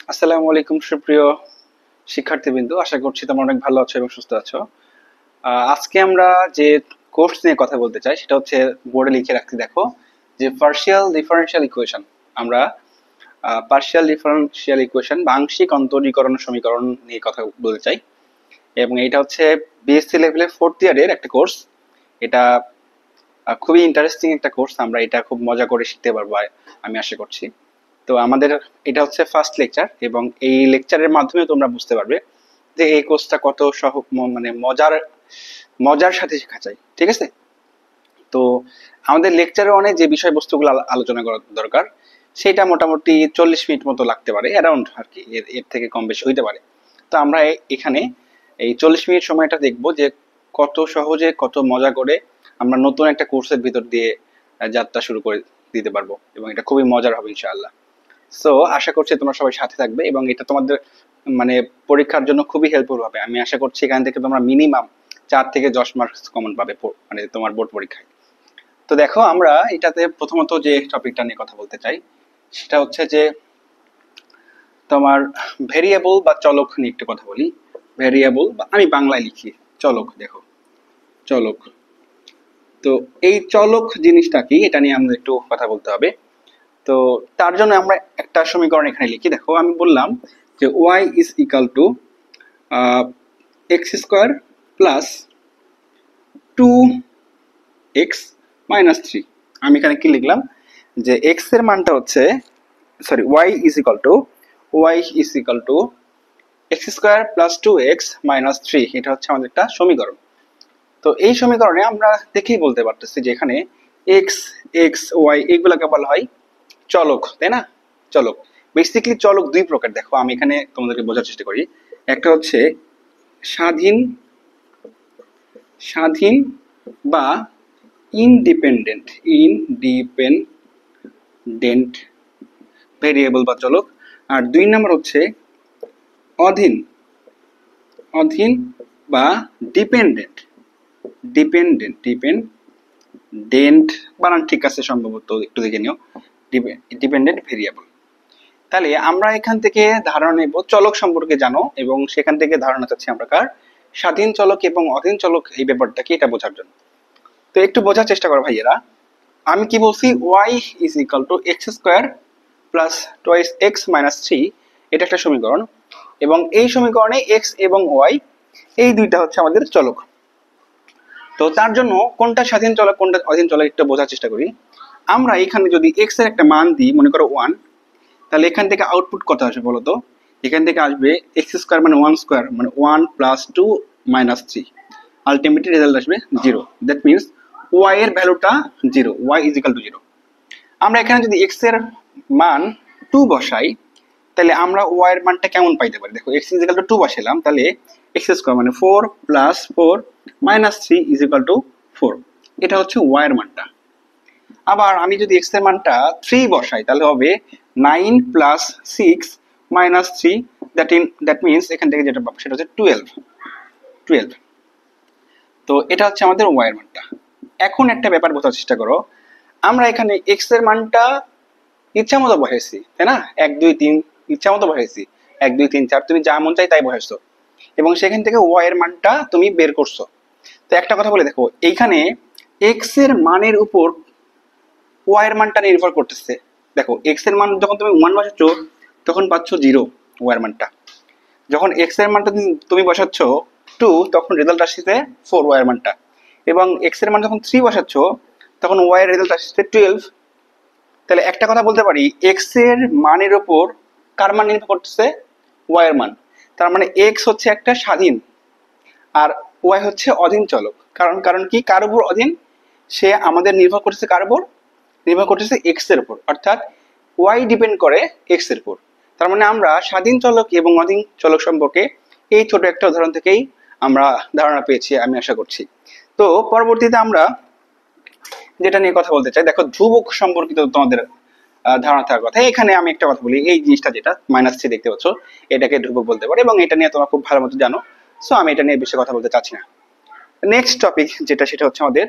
আসসালামু আলাইকুম সুপ্রিয় শিক্ষার্থীবৃন্দ, আশা করছি তোমরা অনেক ভালো আছো এবং সুস্থ আছো। আজকে আমরা যে কোর্স নিয়ে কথা বলতে চাই সেটা হচ্ছে বোর্ডে লিখে রাখতে দেখো যে পার্শিয়াল ডিফারেনশিয়াল ইকুয়েশন। আমরা পার্শিয়াল ডিফারেনশিয়াল ইকুয়েশন বা আংশিক অন্তরীকরণ সমীকরণ নিয়ে কথা বলতে চাই, এবং এটা হচ্ছে বিএসসি লেভেলের 4th ইয়ারের একটা কোর্স। এটা খুবই ইন্টারেস্টিং একটা কোর্স, আমরা এটা খুব মজা করে শিখতে পারবো আমি আশা করছি। তো আমাদের এটা হচ্ছে ফার্স্ট লেকচার, এবং এই লেকচারের মাধ্যমে তোমরা বুঝতে পারবে যে এই কোর্সটা কত মানে মজার মজার সাথে শেখা যায়, ঠিক আছে? তো আমাদের লেকচারে অনেক যে বিষয়বস্তুগুলো আলোচনা করা দরকার সেটা মোটামুটি 40 মিনিট মতো লাগতে পারে, অ্যারাউন্ড আর কি, এর থেকে কম বেশি হইতে পারে। তো আমরা এখানে এই 40 মিনিট সময়টা দেখবো যে কত সহজে কত মজা করে আমরা নতুন একটা কোর্সের ভিতর দিয়ে যাত্রা শুরু করে দিতে পারবো, এবং এটা খুবই মজার হবে ইনশাআল্লাহ। সো আশা করছি তোমরা সবাই সাথে থাকবে, এবং এটা তোমাদের মানে পরীক্ষার জন্য খুবই হেল্পফুল হবে। আমি আশা করছি এখান থেকে তোমরা মিনিমাম 4 থেকে 10 মার্কস কমন পাবে মানে তোমার বোর্ড পরীক্ষায়। তো দেখো, আমরা এটাতে প্রথমত যে টপিকটা নিয়ে কথা বলতে চাই সেটা হচ্ছে যে তোমার ভেরিয়েবল বা চলক নিয়ে একটু কথা বলি। ভেরিয়েবল বা আমি বাংলায় লিখি চলক। দেখো, চলক। তো এই চলক জিনিসটা কি, এটা নিয়ে আমাদের একটু কথা বলতে হবে। তো তার জন্য আমরা একটা সমীকরণ এখানে লিখি। দেখো, আমি বললাম যে y is equal two x square plus 2x - 3। আমি এখানে কি লিখলাম যে x এর মানটা হচ্ছে, sorry, y is equal two x square plus 2x - 3। এটা হচ্ছে আমাদের একটা সমীকরণ। তো এই সমীকরণে আমরা দেখেই বলতে পারতেছি যে এখানে এক্স, ওয়াই এগুলাকে বলা হয় চলক, তাই না? চলক। বেসিক্যালি চলক দুই প্রকার। দেখো, আমি এখানে তোমাদেরকে বোঝার চেষ্টা করি। একটা হচ্ছে স্বাধীন স্বাধীন বা ইনডিপেন্ডেন্ট ইনডিপেন্ডেন্ট ভেরিয়েবল বা চলক। আর 2 নম্বর হচ্ছে অধীন অধীন বা ডিপেন্ডেন্ট ডিপেন্ডেন্ট বানান ঠিক আছে সম্ভবত, একটু দেখে নিও। Dependent variable. তাহলে আমরা এখান থেকে ধারণা নেব চলক সম্পর্কে জানো, এবং সেখান থেকে ধারণা চাচ্ছি আমরা কার স্বাধীন চলক এবং অধীন চলক এই ব্যাপারটা কি, এটা বোঝার জন্য। তো একটু বোঝার চেষ্টা করো ভাইয়েরা। আমি কি বলছি, y is equal two x square plus twice x minus 3। এটা একটা সমীকরণ, এবং এই সমীকরণে x এবং y এই দুইটা হচ্ছে আমাদের চলক। তো তার জন্য কোনটা স্বাধীন চলক কোনটা অধীন চলক একটু বোঝার চেষ্টা করি। আমরা এখানে যদি x এর একটা মান দিই, মনে করো 1, তাহলে এখান থেকে আউটপুট কত আসবে বলতো? এখান থেকে আসবে এক্স স্কোয়ার মানে 1 স্কোয়ার মানে 1 প্লাস 2 মাইনাস 3। আলটিমেটলি রেজাল্ট আসবে 0। দ্যাট মিনস y এর ভ্যালুটা 0, y ইজ ইকাল টু 0। আমরা এখানে যদি x এর মান 2 বসাই, তাহলে আমরা y এর মানটা কেমন পাইতে পারি? দেখো, x ইজ ইকাল টু 2 বসাইলাম, তাহলে x স্কোয়ার মানে 4 plus 4 minus 3 is equal two 4। এটা হচ্ছে y এর মানটা। আবার আমি যদি x এর মানটা 3 বসাই, তাহলে হবে 9 প্লাস 6 মাইনাস 3। দ্যাট মিনস এখান থেকে যেটা পাবো সেটা হচ্ছে 12। তো এটা হচ্ছে আমাদের y এর মানটা। এখন একটা ব্যাপার বোঝার চেষ্টা করো। আমরা এখানে x এর মানটা ইচ্ছা মতো বসাইছি, তাই না? 1 2 3 ইচ্ছা মতো বসাইছি, 1 2 3 4 তুমি যা মন চাই তাই বসাইছো, এবং সেখান থেকে y এর মানটা তুমি বের করছো। তো একটা কথা বলে দেখো, এইখানে x এর মানের উপর y এর মানটা নির্ভর করতেছে। দেখো, x এর মান যখন তুমি 1 বসাচ্ছ তখন পাচ্ছ 0 y এর মানটা। যখন x এর মানটা তুমি বসাচ্ছ 2, তখন রেজাল্ট আসছে 4 y এর মানটা। এবং x এর মান যখন 3 বসাচ্ছ তখন y এর রেজাল্ট আসছে 12। তাহলে একটা কথা বলতে পারি, x এর মানের উপর কার মান নির্ভর করতেছে? y এর মান। তার মানে x হচ্ছে একটা স্বাধীন আর y হচ্ছে অধীন চলক। কারণ কারণ কি, কার উপর অধীন? সে আমাদের নির্ভর করতেছে কার উপর? নির্ভর করতেছে x এর উপর, অর্থাৎ y ডিপেন্ড করে x এর উপর। তার মানে আমরা স্বাধীন চলক এবং অধীন চলক সম্পর্কে এই ছোট একটা উদাহরণ থেকেই আমরা ধারণা পেয়েছি, আমি আশা করছি। তো পরবর্তীতে আমরা যেটা নিয়ে কথা বলতে চাই, দেখো ধ্রুবক সম্পর্কিত তোমাদের ধারণা থাকার কথা। এখানে আমি একটা কথা বলি, এই জিনিসটা যেটা -3 দেখতে পাচ্ছ, এটাকে ধ্রুবক বলতে পারে, এবং এটা নিয়ে তোমরা খুব ভালো মতো জানো। সো আমি এটা নিয়ে বেশি কথা বলতে চাচ্ছি না। নেক্সট টপিক যেটা, সেটা হচ্ছে আমাদের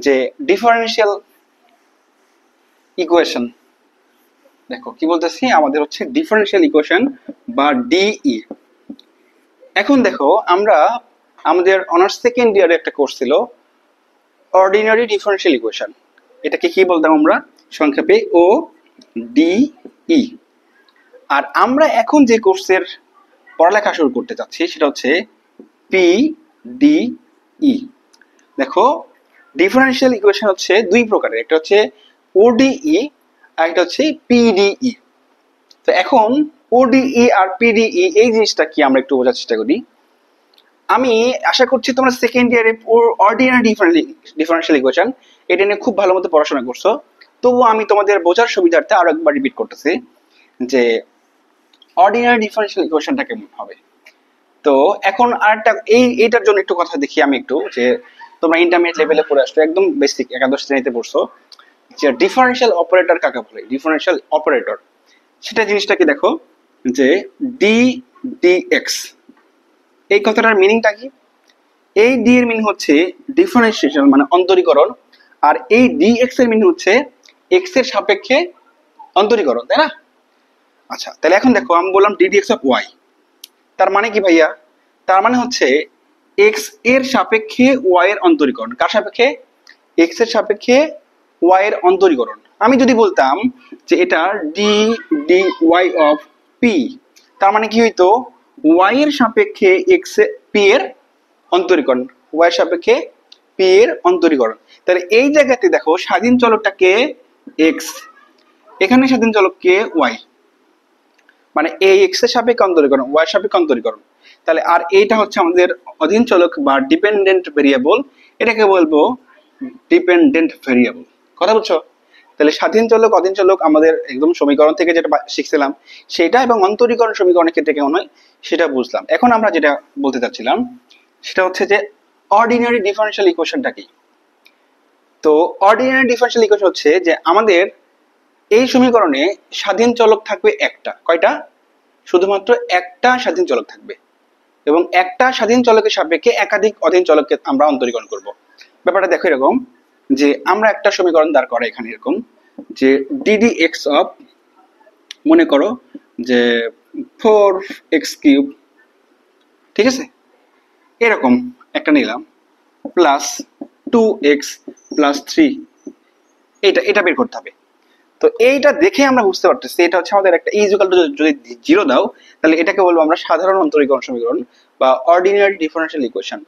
যে ডিফারেনশিয়াল ইকুয়েশন। দেখো কি বলতেছি, আমাদের হচ্ছে ডিফারেনশিয়াল ইকুয়েশন বা ডিই। এখন দেখো আমরা আমাদের অনার্স সেকেন্ড ইয়ারে একটা কোর্স ছিল অর্ডিনারি ডিফারেনশিয়াল ইকুয়েশন। এটাকে কি বলতাম আমরা সংক্ষেপে ও ডিই। আর আমরা এখন যে কোর্সের পড়ালেখা শুরু করতে যাচ্ছি সেটা হচ্ছে পিডিই। দেখো ডিফারেনশিয়াল ইকুয়েশন হচ্ছে দুই প্রকারের, একটা হচ্ছে ওডিই আর একটা হচ্ছে পিডিই। তো এখন ওডিই আর পিডিই এই জিনিসটা কি আমরা একটু বোঝার চেষ্টা করি। আমি আশা করছি তোমরা সেকেন্ড ইয়ারে অর্ডিনারি ডিফারেনশিয়াল ইকুয়েশন এটা নিয়ে খুব ভালো মতো পড়াশোনা করছো, তবুও আমি তোমাদের বোঝার সুবিধার্থে আরো একবার রিপিট করতেছি যে অর্ডিনারি ডিফারেনশিয়াল ইকুয়েশনটা কেমন হবে। তো এখন আরেকটা এইটার জন্য একটু কথা দেখি আমি একটু, যে তোমরা ইন্টারমিডিয়েট লেভেলে পড়ে আসছো, একদম বেসিক একাদশ শ্রেণীতে পড়ছো, যে ডিফারেনশিয়াল অপারেটর কাকে বলে। ডিফারেনশিয়াল অপারেটর সেটা জিনিসটা কি দেখো, যে ডি ডিএক্স এই কথাটার মিনিংটা কি। এই ডি এর মিনিং হচ্ছে ডিফারেন্সিয়েশন মানে অন্তরীকরণ, আর এই ডিএক্স এর মিনিং হচ্ছে এক্স এর সাপেক্ষে অন্তরীকরণ, তাই না? আচ্ছা তাহলে এখন দেখো আমি বললাম ডিডিএক্স অফ ওয়াই, তার মানে কি ভাইয়া? তার মানে হচ্ছে এক্স এর সাপেক্ষে ওয়াই এর অন্তরীকরণ। কার সাপেক্ষে? এক্স এর সাপেক্ষে ওয়াই এর অন্তরীকরণ। আমি যদি বলতাম যে এটা D D Y of P, তার মানে কি হইতো? ওয়াই এর সাপেক্ষে এক্স পি এর অন্তরীকরণ, ওয়াই এর সাপেক্ষে পি এর অন্তরীকরণ। তাহলে এই জায়গাতে দেখো স্বাধীন চলকটাকে এক্স, এখানে স্বাধীন চলককে ওয়াই, মানে এই এক্স এর সাপেক্ষে অন্তরীকরণ, ওয়াই এর সাপেক্ষে অন্তরীকরণ। তাহলে আর এইটা হচ্ছে আমাদের অধীন চলক বা ডিপেন্ডেন্ট ভেরিয়েবল, এটাকে বলবো ডিপেন্ডেন্ট ভেরিয়েবল। কথা বুঝছো? তাহলে স্বাধীন চলক অধীন চলক আমাদের একদম সমীকরণ থেকে যেটা শিখছিলাম সেটা, এবং অন্তরীকরণ সমীকরণের ক্ষেত্রে কেমন হয় সেটা বুঝলাম। এখন আমরা যেটা বলতে চাচ্ছিলাম সেটা হচ্ছে যে অর্ডিনারি ডিফারেনশিয়াল ইকুয়েশনটা কি। তো অর্ডিনারি ডিফারেনশিয়াল ইকুয়েশন হচ্ছে যে আমাদের এই সমীকরণে স্বাধীন চলক থাকবে একটা। কয়টা? শুধুমাত্র একটা স্বাধীন চলক থাকবে, এবং একটা স্বাধীন চলকের সাপেক্ষে একাধিক অধীন চলককে আমরা অন্তরীকরণ করব। ব্যাপারটা দেখো এরকম, যে আমরা একটা সমীকরণ দাঁড় করা এখানে এরকম, যে ডিডি এক্স অফ, মনে করো যে 4x³ ঠিক আছে, এরকম একটা নিলাম, প্লাস 2x+3, এটা এটা বের করতে হবে। তো এইটা দেখে আমরা বুঝতে পারতেছি এটা হচ্ছে আমাদের একটা ইকুয়াল টু, যদি 0 দাও তাহলে এটাকে বলবো আমরা সাধারণ অন্তরীকরণ সমীকরণ বা অর্ডিনারি ডিফারেনশিয়াল ইকুয়েশন।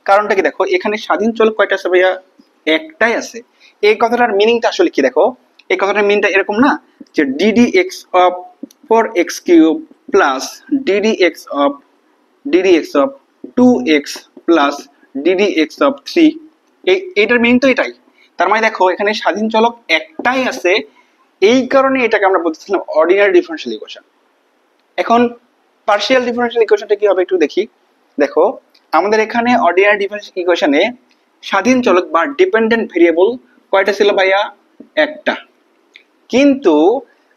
কারণটা কি দেখো, এখানে স্বাধীন চলক কয়টা আছে ভাইয়া? একটাই আছে। এই কথাটার মিনিংটা আসলে কি দেখো, এই কথাটার মিনিংটা এরকম না, যে ddx of 4x³ plus ddx of 2x plus ddx of 3, এইটার মিনিং তো এটাই। তার মানে দেখো এখানে স্বাধীন চলক একটাই আছে, এই কারণে এটাকে আমরা বলতেছিলাম অর্ডিনারি ডিফারেনশিয়াল ইকুয়েশন। এখন পার্শিয়াল ডিফারেনশিয়াল ইকুয়েশনটা কি হবে একটু দেখি। দেখো আমাদের এখানে অর্ডিনারি ডিফারেনশিয়াল ইকুয়েশনে স্বাধীন চলক বা ডিপেন্ডেন্ট ভেরিয়েবল কয়টা ছিল ভাইয়া? একটা। কিন্তু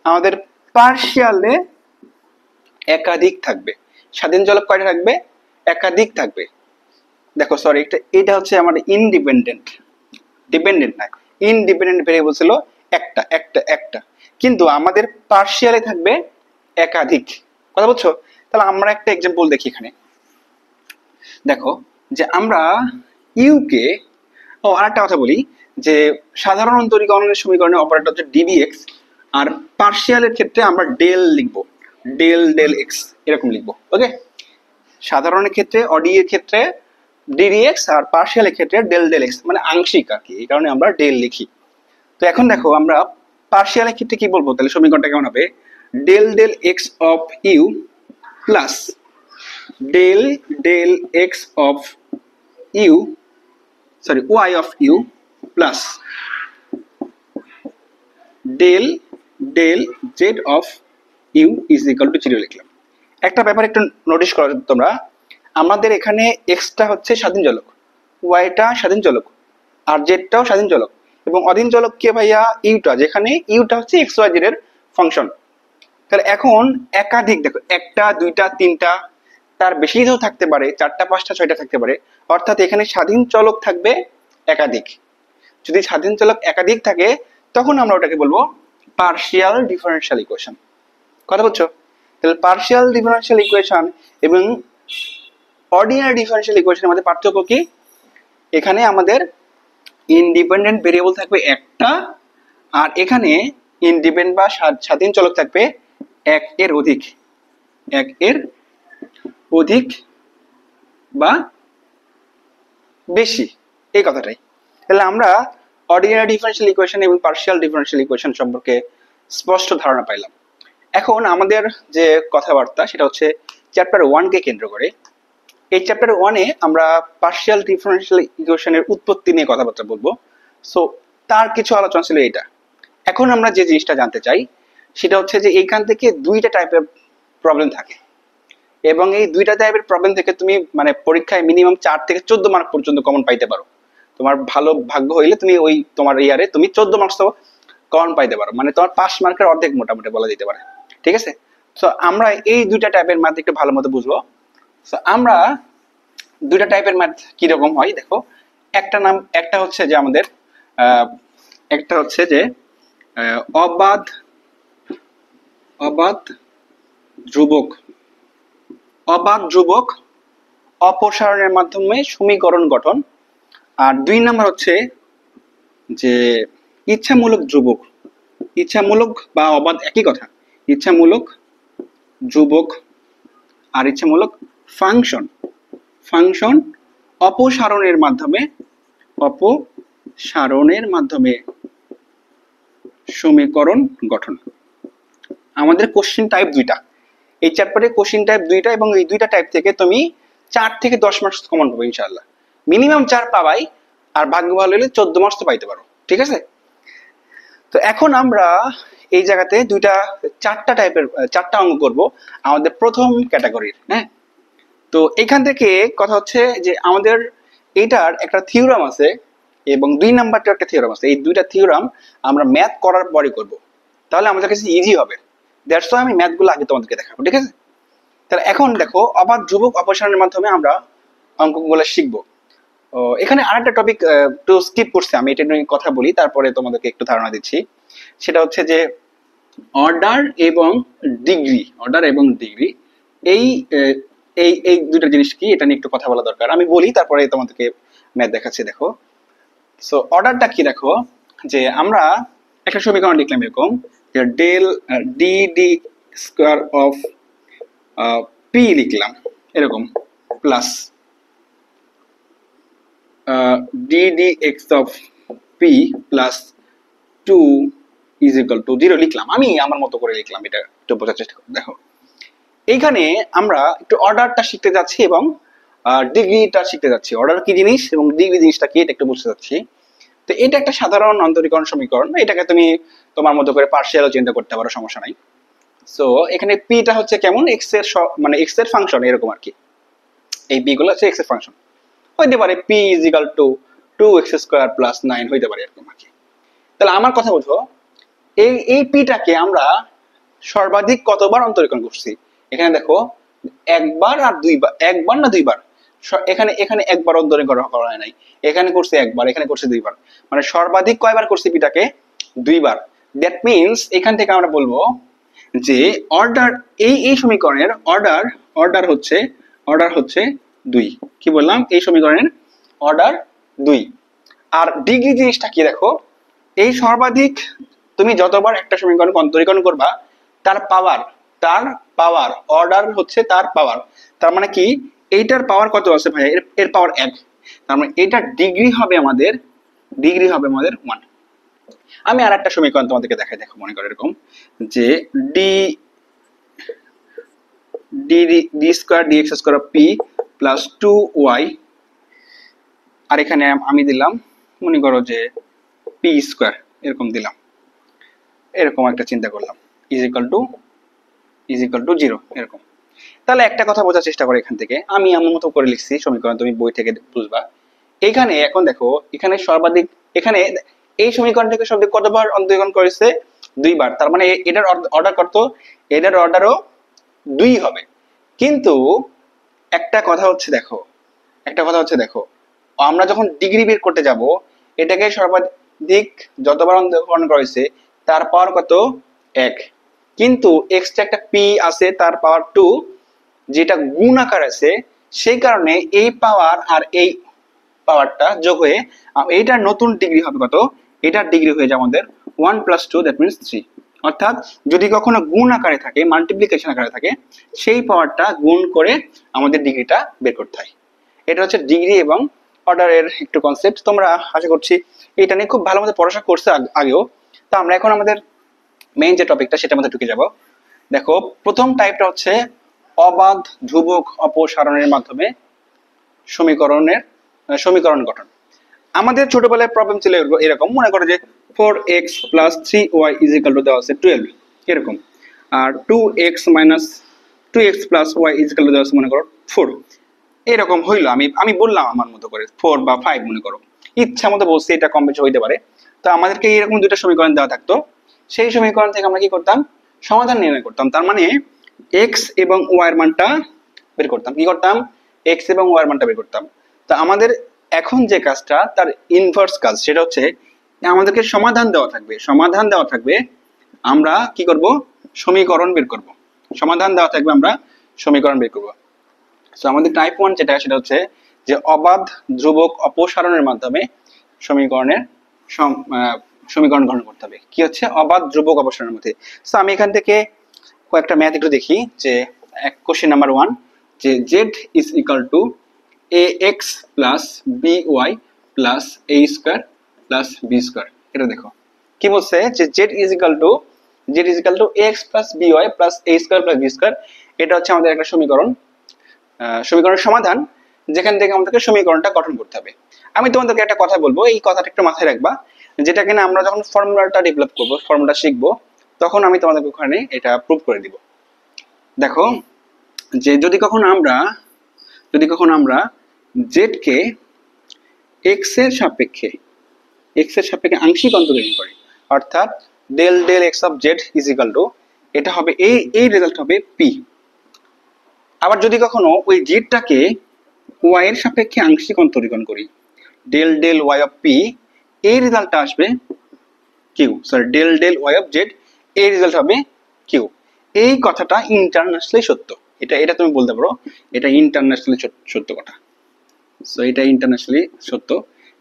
আমাদের পার্শিয়ালে একাধিক থাকবে। স্বাধীন চলক কয়টা থাকবে? একাধিক থাকবে। দেখো সরি, এটা হচ্ছে আমাদের ইনডিপেন্ডেন্ট, ডিপেন্ডেন্ট না, ইনডিপেন্ডেন্ট ভেরিয়েবল ছিল একটা একটা একটা, কিন্তু আমাদের পার্শিয়ালে থাকবে একাধিক। কথা বলছো? তাহলে আমরা একটা এক্সাম্পল দেখি এখানে। দেখো যে আমরা ইউকে, আরেকটা কথা বলি যে সাধারণ অন্তরীকরণের সমীকরণের অপারেটর হচ্ছে ডিডিএক্স, আর পার্শিয়ালের ক্ষেত্রে আমরা ডেল লিখবো, ডেল ডেল এক্স এরকম লিখবো। ওকে, সাধারণের ক্ষেত্রে অডি এর ক্ষেত্রে ডিডিএক্স, আর পার্শিয়ালের ক্ষেত্রে ডেল ডেল এক্স, মানে আংশিক আর কি, এই কারণে আমরা ডেল লিখি। তো এখন দেখো আমরা পার্শিয়ালের ক্ষেত্রে কি বলবো, তাহলে সমীকরণটা কেমন হবে? Del del X of U plus del del X of U, sorry Y of U plus del del Z of U is equal to 0 লিখলাম। একটা ব্যাপার একটু নোটিস করো তোমরা, আমাদের এখানে এক্সটা হচ্ছে স্বাধীন চলক, ওয়াইটা স্বাধীন চলক, আর জেডটাও স্বাধীন চলক, এবং অধীন চলক কে ভাইয়া? ইউটা, যেখানে ইউটা হচ্ছে এক্স ওয়াই জেড এর ফাংশন। তাহলে এখন একাধিক, দেখো একটা দুইটা তিনটা, তার বেশিও থাকতে পারে, চারটা পাঁচটা ছয়টা থাকতে পারে, অর্থাৎ এখানে স্বাধীন চলক থাকবে একাধিক। যদি স্বাধীন চলক একাধিক থাকে তখন আমরা ওটাকে বলবো পার্শিয়াল ডিফারেনশিয়াল ইকুয়েশন। কথা বলছো? তাহলে পার্শিয়াল ডিফারেনশিয়াল ইকুয়েশন এবং অর্ডিনারি ডিফারেনশিয়াল ইকুয়েশনের মধ্যে পার্থক্য কি? এখানে আমাদের ইন্ডিপেন্ডেন্ট ভেরিয়েবল থাকবে একটা, আর এখানে ইন্ডিপেন্ডেন্ট বা স্বাধীন চলক থাকবে এক এর অধিক, এক এর অধিক বা বেশি, এই কথাটাই। তাহলে আমরা অর্ডিনারি ডিফারেনশিয়াল ইকুয়েশন এবং পার্শিয়াল ডিফারেনশিয়াল ইকুয়েশন সম্পর্কে স্পষ্ট ধারণা পাইলাম। এখন আমাদের যে কথাবার্তা সেটা হচ্ছে চ্যাপ্টার 1 কে কেন্দ্র করে। এই চ্যাপ্টার 1 এ আমরা পার্শিয়াল ডিফারেনশিয়াল ইকুয়েশনের উৎপত্তি নিয়ে কথাবার্তা বলবো। সো তার কিছু আলোচনা ছিল এটা। এখন আমরা যে জিনিসটা জানতে চাই সেটা হচ্ছে যে এইখান থেকে দুইটা টাইপের প্রবলেম থাকে, এবং এই দুইটা টাইপের প্রবলেম থেকে তুমি মানে পরীক্ষায় মিনিমাম 4 থেকে 14 মার্ক পর্যন্ত কমন পাইতে পারো। তোমার ভালো ভাগ্য হইলে তুমি ওই তোমার ইয়ারে তুমি 14 মার্কস তো কমন পাইতে পারো, মানে তোমার 5 মার্কের অর্ধেক মোটামুটি বলা যেতে পারে। ঠিক আছে? সো আমরা এই দুইটা টাইপের ম্যাথ একটু ভালো মতো বুঝবো। সো আমরা দুইটা টাইপের ম্যাথ কি রকম হয় দেখো। একটা হচ্ছে যে আমাদের একটা হচ্ছে যে অবাধ ধ্রুবক অপসারণের মাধ্যমে সমীকরণ গঠন, আর 2 নাম্বার হচ্ছে যে ইচ্ছামূলক বা অবাধ একই কথা, ইচ্ছামূলক ধ্রুবক আর ইচ্ছামূলক ফাংশন অপসারণের মাধ্যমে সমীকরণ গঠন। আমাদের কোশ্চেন টাইপ দুইটা, এই চ্যাপ্টারে কোশ্চেন টাইপ দুইটা, এবং এই দুইটা টাইপ থেকে তুমি 4 থেকে 10 মার্কস কমন পাবে ইনশাআল্লাহ। মিনিমাম 4 পাবাই, আর ভাগ্য ভালো হলে 14 মার্কস তো পাইতে পারো। ঠিক আছে? তো এখন আমরা এই জায়গাতে চারটা অঙ্ক করব আমাদের প্রথম ক্যাটাগরির। হ্যাঁ, তো এখান থেকে কথা হচ্ছে যে আমাদের এটার একটা থিওরাম আছে এবং 2 নাম্বারটা একটা থিওরাম আছে। এই দুইটা থিওরাম আমরা ম্যাথ করার পরে করব, তাহলে আমাদের কাছে ইজি হবে। দ্যাটস ওয়াই আমি ম্যাথগুলো আগে তোমাদেরকে দেখাবো। ঠিক আছে? তাহলে এখন দেখো, অবাধ ধ্রুবক অপসারণের মাধ্যমে আমরা অঙ্কগুলো শিখবো। এখানে আরেকটা টপিক একটু স্কিপ করছি আমি, এটা নিয়ে কথা বলি তারপরে তোমাদেরকে একটু ধারণা দিচ্ছি। সেটা হচ্ছে যে অর্ডার এবং ডিগ্রি এই এই এই দুটো জিনিস কি, এটা নিয়ে একটু কথা বলা দরকার। আমি বলি তারপরে তোমাদেরকে ম্যাথ দেখাচ্ছি। দেখো, সো অর্ডারটা কি, দেখো যে আমরা একটা সমীকরণ লিখলাম এরকম যে del D square of P লিখলাম এরকম, plus dx of p plus 2 is equal to 0 লিখলাম। আমি আমার মতো করে লিখলাম, এটা একটু বোঝার চেষ্টা করো। দেখো, এইখানে আমরা একটু অর্ডারটা শিখতে যাচ্ছি এবং ডিগ্রিটা শিখতে যাচ্ছি। অর্ডার কি জিনিস এবং ডিগ্রি জিনিসটা কি, এটা একটু বুঝতে যাচ্ছি। তো এটা একটা সাধারণ অন্তরীকরণ সমীকরণ, এটাকে তুমি তোমার মতো করে পার্শিয়ালও চিন্তা করতে পারো, সমস্যা নাই। সো এখানে পিটা হচ্ছে কেমন, এক্স এর মানে এক্স এর ফাংশন এরকম আর কি। এই পি গুলো হচ্ছে এক্স এর ফাংশন, হইতে পারে p is equal to 2x square plus 9 হইতে পারে এরকম আর কি। তাহলে আমার কথা বুঝো, এই পিটাকে আমরা সর্বাধিক কতবার অন্তরীকরণ করছি। এখানে দেখো একবার আর দুইবার, একবার না দুইবার, এখানে একবার অন্তরীকরণ করা হয় নাই, এখানে করছে একবার, এখানে করছে দুইবার, মানে সর্বাধিক কয়বার করছি পিটাকে, দুইবার। দ্যাট মিনস এখান থেকে আমরা বলবো যে অর্ডার এই সমীকরণের অর্ডার হচ্ছে 2। কি বললাম, এই সমীকরণের অর্ডার 2। আর ডিগ্রি জিনিসটা কি, দেখো এই সর্বাধিক তুমি যতবার একটা সমীকরণ অন্তরীকরণ করবা তার পাওয়ার অর্ডার হচ্ছে তার পাওয়ার। তার মানে কি, এইটার পাওয়ার কত আছে ভাই, এর পাওয়ার 1, তার মানে এটার ডিগ্রি হবে আমাদের 1। আমি আর একটা সমীকরণ তোমাদেরকে দেখাই। দেখো, মনে করো এরকম যে d square dx square of p plus 2y, আর এখানে আমি দিলাম মনে করো যে p স্কয়ার এরকম দিলাম, এরকম একটা চিন্তা করলাম, ইজ ইকুয়াল টু 0 এরকম। তাহলে একটা কথা বোঝার চেষ্টা করো, এখান থেকে আমি আমার মতো করে লিখছি সমীকরণ, তুমি বই থেকে বুঝবা। এখানে এখন দেখো, এখানে সর্বাধিক, এখানে এই সমীকরণ থেকে সর্বাধিক কতবার অন্তরীকরণ করেছে, 2 বার। তার মানে এটার অর্ডার কত, এটার অর্ডারও 2 হবে। কিন্তু একটা কথা হচ্ছে দেখো, আমরা যখন ডিগ্রি বের করতে যাব, এটাকে সর্বাধিক যতবার অন্তরীকরণ করেছে তার পাওয়ার কত 1, কিন্তু এক্সট্রা একটা পি আছে তার পাওয়ার 2 যেটা গুণ আকার আছে, সেই কারণে এই পাওয়ার আর এই পাওয়ারটা যোগ হয়ে এইটার নতুন ডিগ্রি হবে কত, এটার ডিগ্রি হয়ে যায় আমাদের 1 + 2 দ্যাট মিনস 3। অর্থাৎ যদি কখনো গুণ আকারে থাকে, মাল্টিপ্লিকেশন আকারে থাকে, সেই পাওয়ারটা গুণ করে আমাদের ডিগ্রিটা বের করতে হয়। এটা হচ্ছে ডিগ্রি এবং অর্ডারের একটু কনসেপ্ট। তোমরা আশা করছি এটা নিয়ে খুব ভালো মতো পড়াশোনা করছে আগেও। তো আমরা এখন আমাদের মেইন যে টপিকটা সেটার মধ্যে ঢুকে যাব। দেখো প্রথম টাইপটা হচ্ছে অবাধ ধ্রুবক অপসারণের মাধ্যমে সমীকরণ গঠন। আমাদের ছোটবেলায় প্রবলেম ছিল এরকম, মনে করো যে 4x + 3y = দেওয়া আছে 12 এরকম, আর 2x - 2x + y = দেওয়া আছে মনে করো 4, এরকম হইলো। আমি বললাম আমার মতো করে 4 বা 5 মনে করো, ইচ্ছা মতো বলছি, এটা কম বেশি হইতে পারে। তো আমাদেরকে এরকম দুটো সমীকরণ দেওয়া থাকতো, সেই সমীকরণ থেকে আমরা কি করতাম, সমাধান নির্ণয় করতাম। তার মানে x এবং y এর মানটা বের করতাম। কি করতাম, x এবং y এর মানটা বের করতাম। তো আমাদের এখন যে কাজটা তার ইনভার্স কাজ, সেটা হচ্ছে আমাদেরকে সমাধান দেওয়া থাকবে, আমরা কি করব, সমীকরণ বের করব। সমাধান দেওয়া থাকবে, আমরা সমীকরণ বের করব। সো আমাদের টাইপ 1 যেটা, সেটা হচ্ছে যে অবাধ ধ্রুবক অপসারণের মাধ্যমে সমীকরণ গঠন করতে হবে। কি হচ্ছে অবাধ ধ্রুবক অপসারণের মধ্যে। সো আমি এখান থেকে কয়েকটা ম্যাথ একটু দেখি। যে কোশ্চেন নাম্বার 1, যে z = ax + by + a² + b²। এটা দেখো কি বলছে, যে z = ax + by + a² + b²। এটা হচ্ছে আমাদের একটা সমীকরণের সমাধান, যেখান থেকে আমাদেরকে সমীকরণটা গঠন করতে হবে। আমি তোমাদেরকে একটা কথা বলবো, এই কথাটা একটু মাথায় রাখবা, যেটা কিনা আমরা যখন ফর্মুলাটা ডেভেলপ করব, ফর্মুলা শিখবো, তখন আমি তোমাদেরকে ওখানে এটা প্রুভ করে দিব। দেখো যে যদি কখনো আমরা z কে x এর সাপেক্ষে আংশিক অন্তরীণ করি, অর্থাৎ del x of z = এটা হবে এই রেজাল্ট হবে p। আবার যদি কখনো ওই জেডটাকে y এর সাপেক্ষে আংশিক অন্তরীকরণ করি, del y of p, এই রেজাল্টটা আসবে q, sorry del y of z, এই রেজাল্ট হবে q। এই কথাটা ইন্টারন্যাশনালি সত্য, এটা তুমি বলতে পারো, এটা ইন্টারন্যাশনালি সত্য কথা। সো এটা ইন্টারন্যাশনালি সত্য,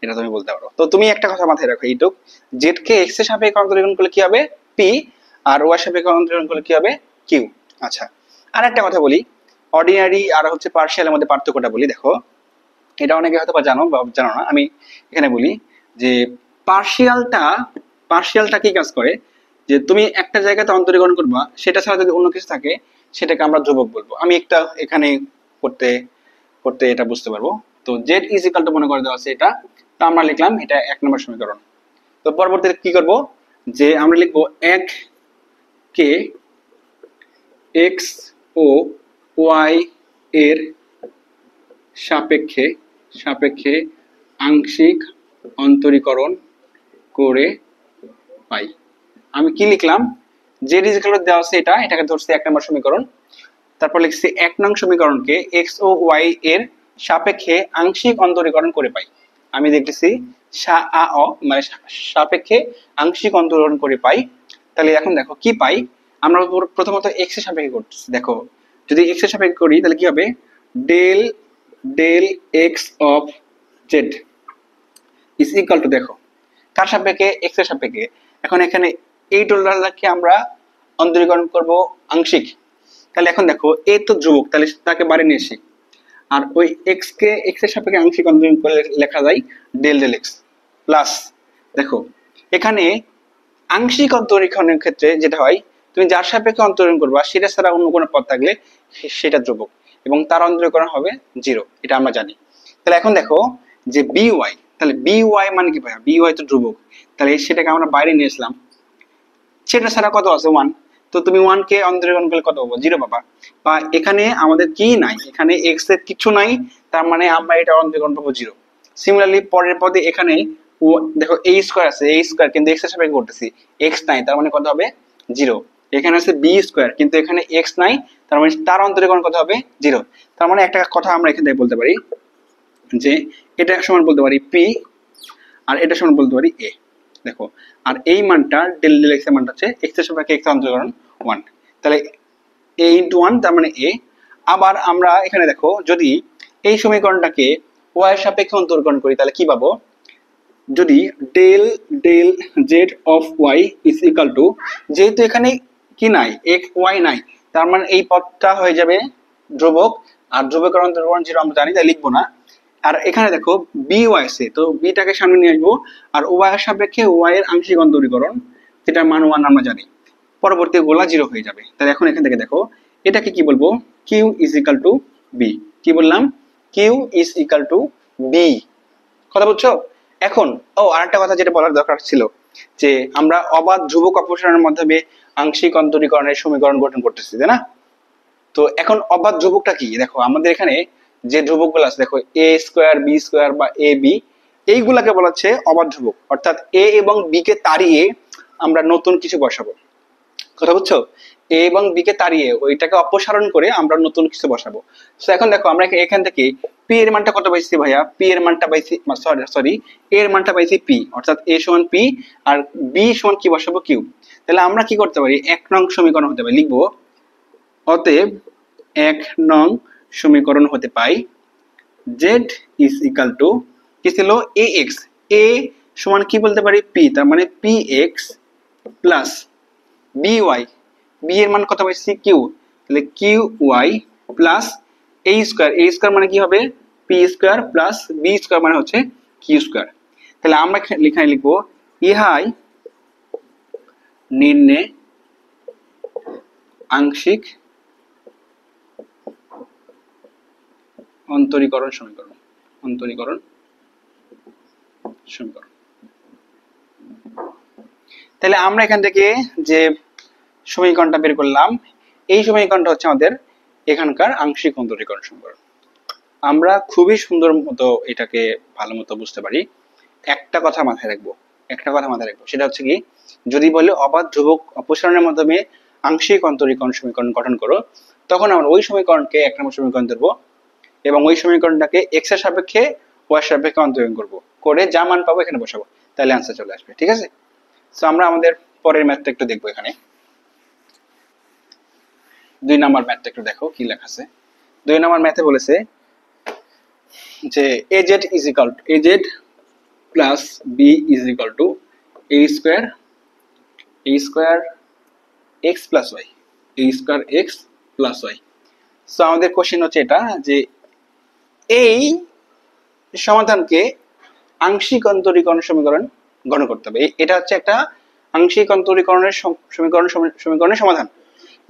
এটা তুমি বলতে পারো। তো তুমি একটা কথা মাথায় রাখো, এইটুক, z কে x এর সাপেক্ষে অন্তরীকরণ করলে কি হবে p, আর y এর সাপেক্ষে অন্তরীকরণ করলে কি হবে q। আচ্ছা, আর একটা কথা বলি, অর্ডিনারি আর হচ্ছে পার্শিয়ালের মধ্যে পার্থক্যটা বলি। দেখো এটা অনেকে হয়তো বা জানো বা জানো না, আমি এখানে বলি যে পার্শিয়ালটা কি কাজ করে, যে তুমি একটা জায়গাতে অন্তরীকরণ করবা, সেটা ছাড়া যদি অন্য কিছু থাকে, সেটাকে আমরা ধ্রুবক বলবো। আমি একটা এখানে করতে এটা বুঝতে পারবো। তো z = মনে করে দেওয়া আছে এটা, তো আমরা লিখলাম এটা 1 নম্বর সমীকরণ। তো পরবর্তীতে কি করব, যে আমরা লিখবো 1 কে x ও y এর সাপেক্ষে আংশিক অন্তরীকরণ করে পাই। আমি কি লিখলাম, z = দেওয়া আছে এটাকে ধরছি 1 নম্বর সমীকরণ। তারপর লিখছি 1 নং সমীকরণকে x ও y এর সাপেক্ষে আংশিক অন্তরীকরণ করে পাই। আমি দেখতেছি মানে সাপেক্ষে আংশিক অন্তরীকরণ করে পাই। তাহলে এখন দেখো কি পাই, আমরা প্রথমত x এর সাপেক্ষে করতেছি। দেখো যদি x এর সাপেক্ষে করি তাহলে কি হবে, del x of z = দেখো কার সাপেক্ষে, x এর সাপেক্ষে। এখন এখানে এই টোটালটাকে আমরা অন্তরীকরণ করব আংশিক। তাহলে এখন দেখো a তো ধ্রুবক, তাহলে তাকে বাইরে নিয়ে আসি, আর ওই x কে x এর সাপেক্ষে আংশিক অন্তরীকরণ করে লেখা যায় del x প্লাস, দেখো এখানে আংশিক অন্তরীকরণের ক্ষেত্রে যেটা হয়, তুমি যার সাপেক্ষে অন্তরীকরণ করবা সেটা ছাড়া অন্য কোনো পদ থাকলে সেটা ধ্রুবক এবং তার অন্তরীকরণ হবে 0, এটা আমরা জানি। তাহলে এখন দেখো যে by, তাহলে by মানে কি ভাইয়া, by তো ধ্রুবক, তাহলে সেটাকে আমরা বাইরে নিয়ে আসলাম, সেটা ছাড়া কত আছে 1, তো তুমি 1 কে অন্তরীকরণ করলে কত পাবো, 0 পাবা। বা এখানে আমাদের কি নাই, এখানে x এর কিছু নাই, তার মানে আমরা এটা অন্তরীকরণ পাবো 0। সিমিলারলি পরের পদে এখানে দেখো a² আছে, a² কিন্তু x এর সাপেক্ষে করতেছি, x নাই, তার মানে কত হবে 0। এখানে আছে b² কিন্তু এখানে x নাই, তার মানে তার অন্তরীকরণ কত হবে 0। তার মানে একটা কথা আমরা এখান থেকে বলতে পারি, যে এটা সমান বলতে পারি p, আর এটা সমান বলতে পারি a। দেখো, আর এই মানটা ডেল ডেল এক্স এর মানটা হচ্ছে এক্স এর সাপেক্ষে এক্স অন্তরীকরণ 1, তাহলে a ইনটু 1 তার মানে a। আবার আমরা এখানে দেখো যদি এই সমীকরণটাকে y এর সাপেক্ষে অন্তরীকরণ করি তাহলে কি পাবো, যদি del del Z of Y is equal to, যেহেতু এখানে কি নাই এক্স ওয়াই নাই, তার মানে এই পদটা হয়ে যাবে ধ্রুবক, আর ধ্রুবকের অন্তরীকরণ যেটা আমরা জানি তাই লিখবো না। আর এখানে দেখো বি ওয়াই আছে, তো বিটাকে সামনে নিয়ে আসবো, আর ওয়াই এর সাপেক্ষে ওয়াই এর আংশিক অন্তরীকরণ যেটা মান 1 আমরা জানি, পরবর্তী গোলা 0 হয়ে যাবে। তাহলে এখন এখান থেকে দেখো এটাকে কি বলবো, Q is equal to B. কি বললাম, Q is equal to B, কথা বুঝছো? এখন আরেকটা কথা যেটা বলার দরকার ছিল, যে আমরা অবাধ ধ্রুবক অপসারণের মাধ্যমে আংশিক অন্তরীকরণের সমীকরণ গঠন করতেছি, তাই না? তো এখন অবাধ ধ্রুবকটা কি, দেখো আমাদের এখানে যে ধ্রুবকগুলো আছে, দেখো এ স্কোয়ার বি স্কোয়ার বা এ বি, এইগুলাকে বলা হচ্ছে অবাধ ধ্রুবক, অর্থাৎ এ এবং বি কে তাড়িয়ে আমরা নতুন কিছু বসাবো, কথা বুঝছো? এ এবং বি কে তাড়িয়ে ওইটাকে অপসারণ করে আমরা নতুন কিছু বসাবো। তো এখন দেখো আমরা এখান থেকে পি এর মানটা কত পাইছি ভাইয়া, পি এর মানটা পাইছি, সরি এ এর মানটা পাইছি পি, অর্থাৎ এ সমান পি আর বি সমান কি বসাবো, কিউ। তাহলে আমরা কি করতে পারি, 1 নং সমীকরণ হতে পারে, লিখবো অতএব 1 নং সমীকরণ হতে পাই z ইজ ইকাল টু কি ছিল ax, a সমান কি বলতে পারি p, তার মানে px প্লাস by, b এর মান কত পাইছি q, তাহলে qy প্লাস a স্কয়ার মানে কি হবে p square plus b square মানে হচ্ছে q স্কয়ার। তাহলে আমরা এখানে লিখবো ইহাই নিম্নে আংশিক অন্তরীকরণ সমীকরণ, তাহলে আমরা এখান থেকে যে সমীকরণটা বের করলাম, এই সমীকরণটা হচ্ছে আমাদের এখানকার আংশিক অন্তরীকরণ সমীকরণ। আমরা খুবই সুন্দর মতো এটাকে ভালো মতো বুঝতে পারি। একটা কথা মাথায় রাখবো, সেটা হচ্ছে কি, যদি বলে অবাধ ধ্রুবক অপসারণের মাধ্যমে আংশিক অন্তরীকরণ সমীকরণ গঠন করো, তখন আমরা ওই সমীকরণকে 1 নম্বর সমীকরণ ধরবো এবং ওই সমীকরণটাকে x এর সাপেক্ষে y এর সাপেক্ষে অন্তরীকরণ করব, করে যা মান পাবো এখানে বসাবো, তাহলে आंसर চলে আসবে, ঠিক আছে? সো আমরা আমাদের পরের ম্যাথটা একটু দেখবো। এখানে 2 নাম্বার ম্যাথটা একটু দেখো কি লেখা আছে। 2 নাম্বার ম্যাথে বলেছে যে az is equal to az plus b is equal to a square x plus y, x plus y। So আমাদের কোশ্চেন হচ্ছে এটা, যে এই সমাধানকে আংশিক অন্তরীকরণ সমীকরণ গঠন করতে হবে। এটা হচ্ছে একটা আংশিক অন্তরীকরণের সমীকরণের সমাধান,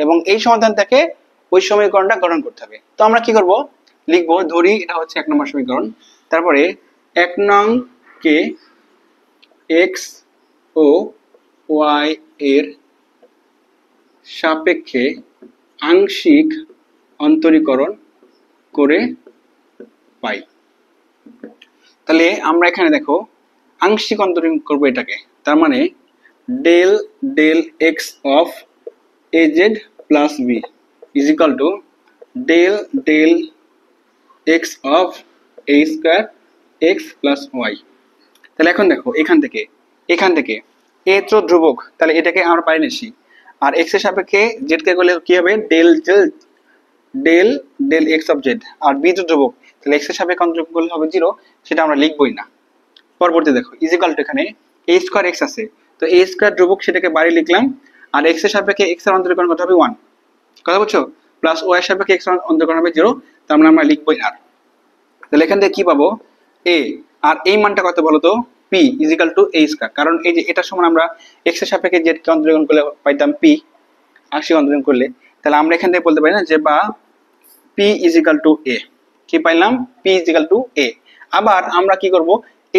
এবং এই সমাধান থেকে ওই সমীকরণটা গঠন করতে হবে। তো আমরা কি করব, লিখবো, ধরি এটা হচ্ছে 1 নম্বর সমীকরণ, তারপরে 1 নং কে x ও y এর সাপেক্ষে আংশিক অন্তরীকরণ করে পাই। তাহলে আমরা এখানে দেখো আংশিক অন্তরীকরণ করব এটাকে, তার মানে del del X of az plus B is equal to del del X of a square X plus Y. তাহলে এখন দেখো এখান থেকে a তো ধ্রুবক, তাহলে এটাকে আমরা পাই নিছি, আর x এর সাপেক্ষে z কে করলে কি হবে, del del del X of Z, আর b তো ধ্রুবক, তাহলে x এর সাপেক্ষে অন্তরীকরণ করলে হবে 0, সেটা আমরা লিখবই না। পরবর্তী দেখো ইজ ইকুয়াল টু এখানে a স্কয়ার x আছে, তো a স্কয়ার ধ্রুবক সেটাকে বাইরে লিখলাম, আর x এর সাপেক্ষে x এর অন্তরীকরণ কত হবে 1, কথা বুঝছো, প্লাস y এর সাপেক্ষে x এর অন্তরীকরণ হবে 0, তার মানে আমরা লিখবই না। তাহলে এখান থেকে কি পাবো, a, আর এই মানটা কত বলো তো, p is equal two a square, কারণ এই যে এটা সমান আমরা x এর সাপেক্ষে z কে অন্তরীকরণ করলে পাইতাম p, আংশিক অন্তরীকরণ করলে, তাহলে আমরা এখান থেকে বলতে পারি না যে বা p is equal two a, কি পাইলাম, p is equal two a। আবার আমরা কি করব,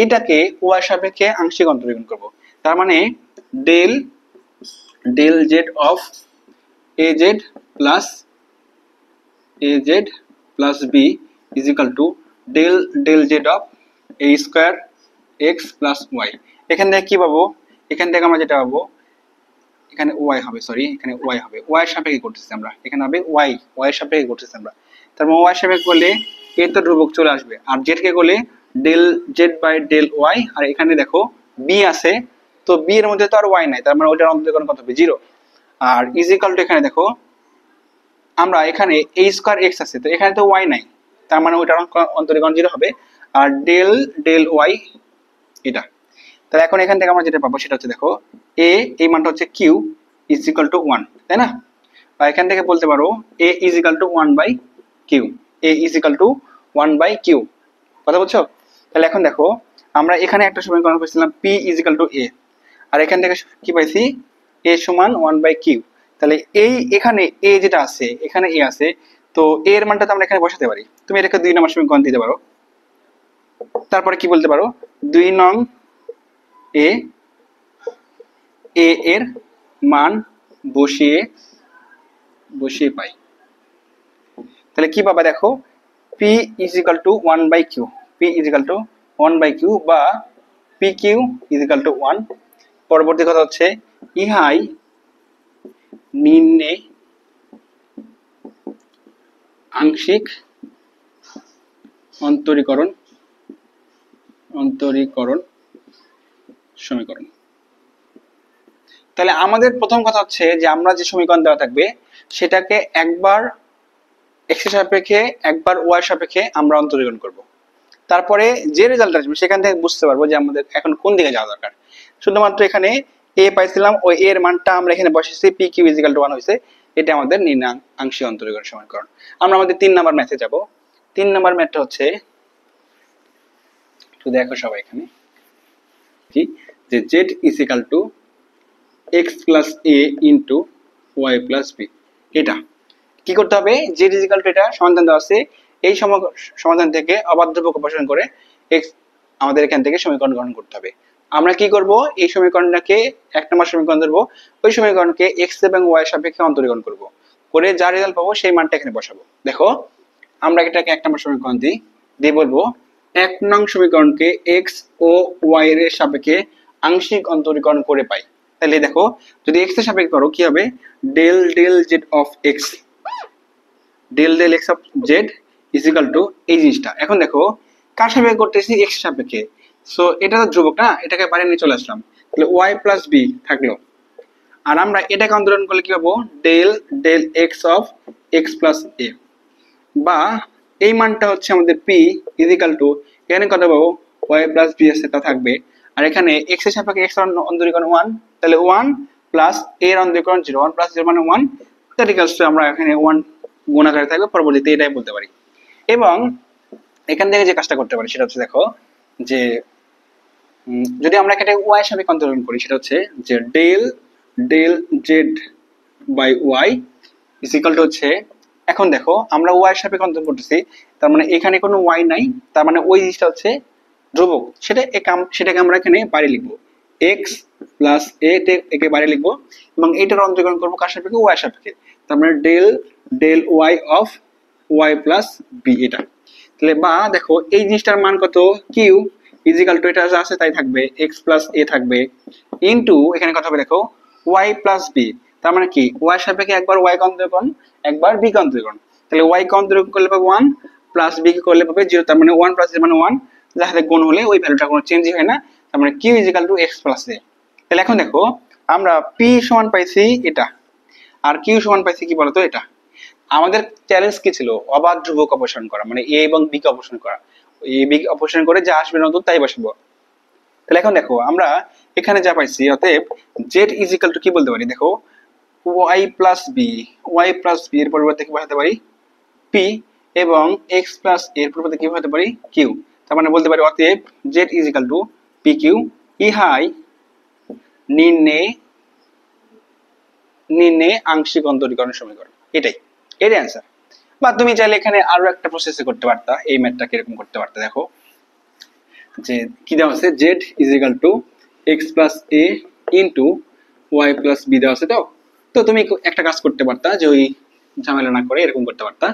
এইটাকে y এর সাপেক্ষে আংশিক অন্তরীকরণ করব, তার মানে del del z of az plus b is equal to del del z of a square x plus y। এখান থেকে কি পাবো, এখান থেকে আমরা যেটা পাবো, এখানে y হবে, সরি এখানে y হবে, y এর সাপেক্ষে করতেছি আমরা, এখানে হবে y এর সাপেক্ষে করতেছি আমরা, তার মানে y এর সাপেক্ষে করলে a তো ধ্রুবক চলে আসবে, আর z কে করলে del z by del y, আর এখানে দেখো b আছে, তো বি এর মধ্যে তো আর ওয়াই নাই, তার মানে ওইটার অন্তরীকরণ কত হবে 0। আর ইজ ইকুয়াল টু এখানে দেখো আমরা এখানে a স্কয়ার x আছে, তো এখানে তো y নাই, তার মানে ওইটার অন্তরীকরণ 0 হবে। আর ডেল ডেল y এটা, তাহলে এখন এখান থেকে আমরা যেটা পাবো সেটা হচ্ছে দেখো a এই মানটা হচ্ছে q ইজ ইকুয়াল টু 1, তাই না? আর এখান থেকে বলতে পারো a is equal to 1 by q, a is equal to 1 by q, কথা বলছো? তাহলে এখন দেখো আমরা এখানে একটা সমীকরণ পেয়েছিলাম p is equal two a, আর এখান থেকে কি পাইছি a সমান 1 বাই q। তাহলে এই এখানে a যেটা আছে, এখানে a আছে, তো a এর মানটা তো আমরা এখানে বসাতে পারি। তুমি এটাকে 2 নম্বর সমীকরণ দিতে পারো। তারপরে কি বলতে পারো 2 নং a এর মান বসিয়ে বসিয়ে পাই। তাহলে কি পাবা দেখো p is equal to 1 by q, p is equal to 1 by q বা pq ইজ ইকুয়াল টু 1। পরবর্তী কথা হচ্ছে ইহাই নিম্নে আংশিক অন্তরীকরণ সমীকরণ। তাহলে আমাদের প্রথম কথা হচ্ছে যে আমরা যে সমীকরণ দেওয়া থাকবে সেটাকে একবার x এর সাপেক্ষে একবার y এর সাপেক্ষে আমরা অন্তরীকরণ করব। তারপরে যে রেজাল্ট আসবে সেখান থেকে বুঝতে পারবো যে আমাদের এখন কোন দিকে যাওয়া দরকার। শুধুমাত্র এখানে a পাইছিলাম, ওই a এর মানটা আমরা এখানে বসিয়েছি, pq = 1 হয়েছে, এটা আমাদের নির্ণয় আংশিক অন্তরীকরণ সমীকরণ। আমরা আমাদের 3 নাম্বার ম্যাথে যাব। 3 নাম্বার ম্যাথটা হচ্ছে, তো দেখো সবাই এখানে কি যে z = x + a * y + b। এটা কি করতে হবে, z = এটা সমাধান দেওয়া আছে, এই সমাধান থেকে অবাধ্য পক্ষ অপসারণ করে x আমাদের এখান থেকে সমীকরণ গ্রহণ করতে হবে। আমরা কি করব, এই সমীকরণটাকে 1 নম্বর সমীকরণ ধরবো, ওই সমীকরণকে x এবং y এর সাপেক্ষে অন্তরীকরণ করব, করে যা রেজাল্ট পাবো সেই মানটা এখানে বসাবো। দেখো আমরা এটাকে 1 নম্বর সমীকরণ দিয়ে বলবো 1 নং সমীকরণকে x ও y এর সাপেক্ষে আংশিক অন্তরীকরণ করে পাই। তাহলে দেখো যদি x এর সাপেক্ষে করো কি হবে, del del z of x, del del x of z is equal to এই জিনিসটা। এখন দেখো কার সাপেক্ষে করতেছি, x এর সাপেক্ষে, সো এটা তো ধ্রুবক না, এটাকে বাইরে নিয়ে চলে আসলাম, তাহলে y + b থাকলো। আর আমরা এটাকে অন্তরীকরণ করলে কি পাবো, del del x of x + a, বা এই মানটা হচ্ছে আমাদের p ইজ ইকুয়াল টু এখানে কত পাবো y + b আছে তা থাকবে, আর এখানে x এর সাপেক্ষে x এর অন্তরীকরণ 1, তাহলে 1 প্লাস a এর অন্তরীকরণ 0, 1 + 0 মানে 1, দ্যাট ইকুয়ালস টু আমরা এখানে 1 গুণ আকারে থাকবে, পরবর্তীতে এটাই বলতে পারি। এবং এখান থেকে যে কাজটা করতে পারি সেটা হচ্ছে দেখো যে যদি আমরা এখানে y এর সাপেক্ষে অন্তরীকরণ করি সেটা হচ্ছে যে del del z by y is equal to হচ্ছে, এখন দেখো আমরা y এর সাপেক্ষে অন্তরীকরণ করতেছি, তার মানে এখানে কোনো y নাই, তার মানে ওই জিনিসটা হচ্ছে ধ্রুবক, সেটাকে আমরা এখানে বাইরে লিখবো, x প্লাস a একে বাইরে লিখবো, এবং এটার অন্তরীকরণ করবো কার সাপেক্ষে, y এর সাপেক্ষে, তার মানে del del y of y plus b এটা। তাহলে বা দেখো এই জিনিসটার মান কত, q ইজ ইকুয়াল টু এটা যা আছে তাই থাকবে, x প্লাস a থাকবে, ইনটু এখানে কত হবে দেখো y প্লাস b, তার মানে কি y এর সাপেক্ষে একবার y কে অন্তরীকরণ একবার b কে অন্তরীকরণ, তাহলে y কে অন্তরীকরণ করলে পাবে 1 প্লাস b কে করলে পাবে 0, তার মানে 1 + 0 মানে 1, যার সাথে গুণ হলে ওই ভ্যালুটা কোনো চেঞ্জই হয় না, তার মানে q is equal two x plus a। তাহলে এখন দেখো আমরা p সমান পাইছি এটা, আর q সমান পাইছি কি বলতো এটা। আমাদের চ্যালেঞ্জ কি ছিল, অবাধ ধ্রুবক অপসারণ করা, মানে a এবং b কে অপসারণ করা, a b কে অপসারণ করে যা আসবে নতুন তাই বসাবো। তাহলে এখন দেখো আমরা এখানে যা পাইছি, অতএব z ইজ ইকুয়াল টু কি বলতে পারি, দেখো y plus b, y plus b এর পরিবর্তে কি বসাতে পারি p, এবং x প্লাস a এর পরিবর্তে কি বসাতে পারি q, তার মানে বলতে পারি অতএব z is equal two pq, ইহাই নিম্নে আংশিক অন্তরীকরণ সমীকরণ। এটাই অ্যান্সার। বা তুমি চাইলে এখানে আরো একটা প্রসেসে করতে পারতা, এই ম্যাথটা কিরকম করতে পারতা, দেখো যে কি দেওয়া আছে, z is equal two x plus a into y plus b দেওয়া আছে। তো তুমি একটা কাজ করতে পারতা, যে ওই ঝামেলা না করে এরকম করতে পারতা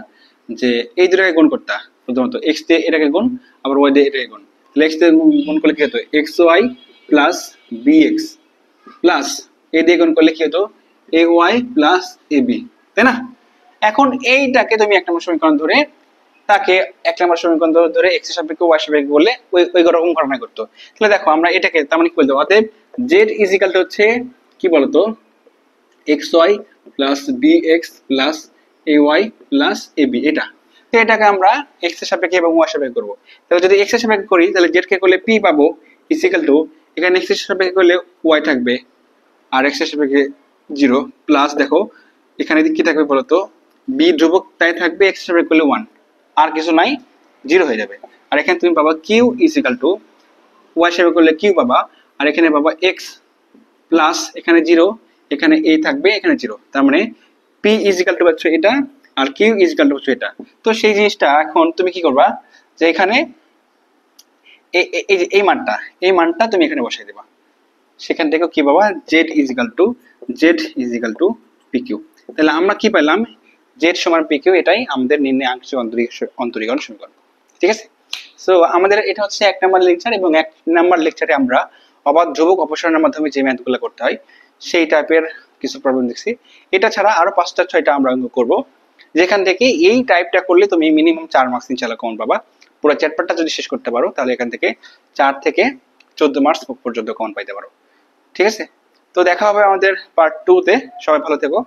যে এই দুটাকে গুণ করতা, প্রথমত x দিয়ে এটাকে গুণ, আবার y দিয়ে এটাকে গুণ, তাহলে x দিয়ে গুণ করলে কি হতো xy plus bx, plus a দিয়ে গুণ করলে কি হতো ay প্লাস ab, তাই না? এখন এইটাকে তুমি 1 নম্বর সমীকরণ ধরে তাকে 1 নম্বর সমীকরণ ধরে x এর সাপেক্ষে y এর সাপেক্ষে বললে ওই রকম ঘটনা করতো। তাহলে দেখো আমরা এটাকে তার মানে কি বলতে, অতএব জেড ইজিক্যাল টু হচ্ছে কি বলতো x y plus b x plus a y plus a b, এটা। তো এটাকে আমরা এক্স এর সাপেক্ষে এবং ওয়াই সাপেক্ষে করবো। তাহলে যদি এক্স এর সাপেক্ষে করি তাহলে জেড কে করলে পি পাবো ইজিক্যাল টু, এখানে এক্স এর সাপেক্ষে করলে ওয়াই থাকবে আর এক্স এর সাপেক্ষে 0 প্লাস দেখো এখানে কি থাকবে বলতো বি ধ্রুবক তাই থাকবে, এক্স এর সাপেক্ষে করলে 1 আর কিছু নাই 0 হয়ে যাবে। আর এখানে তুমি পাবা কিউ ইজিক্যাল টু ওয়াই সাপেক্ষে করলে কিউ পাবা আর এখানে পাবা এক্স প্লাস এখানে 0 এখানে a থাকবে এখানে 0, তার মানে p ইজিক্যাল টু হচ্ছে এটা আর q ইজিক্যাল টু হচ্ছে এটা। তো সেই জিনিসটা এখন তুমি কি করবা যে এখানে এই মানটা তুমি এখানে বসাই দেবা, সেখান থেকে কি পাবা z ইজিক্যাল টু pq। তাহলে আমরা কি পেলাম z সমান pq, এটাই আমাদের নির্ণয় আংশিক অন্তরীকরণ সমীকরণ। ঠিক আছে, সো আমাদের এটা হচ্ছে 1 নাম্বার লেকচার এবং 1 নাম্বার লেকচারে আমরা অবাধ ধ্রুবক অপসারণের মাধ্যমে যে ম্যাথগুলো করতে হয় সেই টাইপের কিছু প্রবলেম দেখছি। এটা ছাড়া আরো 5টা 6টা আমরা অঙ্ক করব, যেখান থেকে এই টাইপটা করলে তুমি মিনিমাম 4 মার্কস ইনশাআল্লাহ কমন পাবা। পুরো চ্যাপ্টারটা যদি শেষ করতে পারো তাহলে এখান থেকে 4 থেকে 14 মার্কস পর্যন্ত কমন পাইতে পারো। ঠিক আছে, তো দেখা হবে আমাদের পার্ট 2 তে। সবাই ভালো থেকো,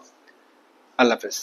আল্লাহ হাফেজ।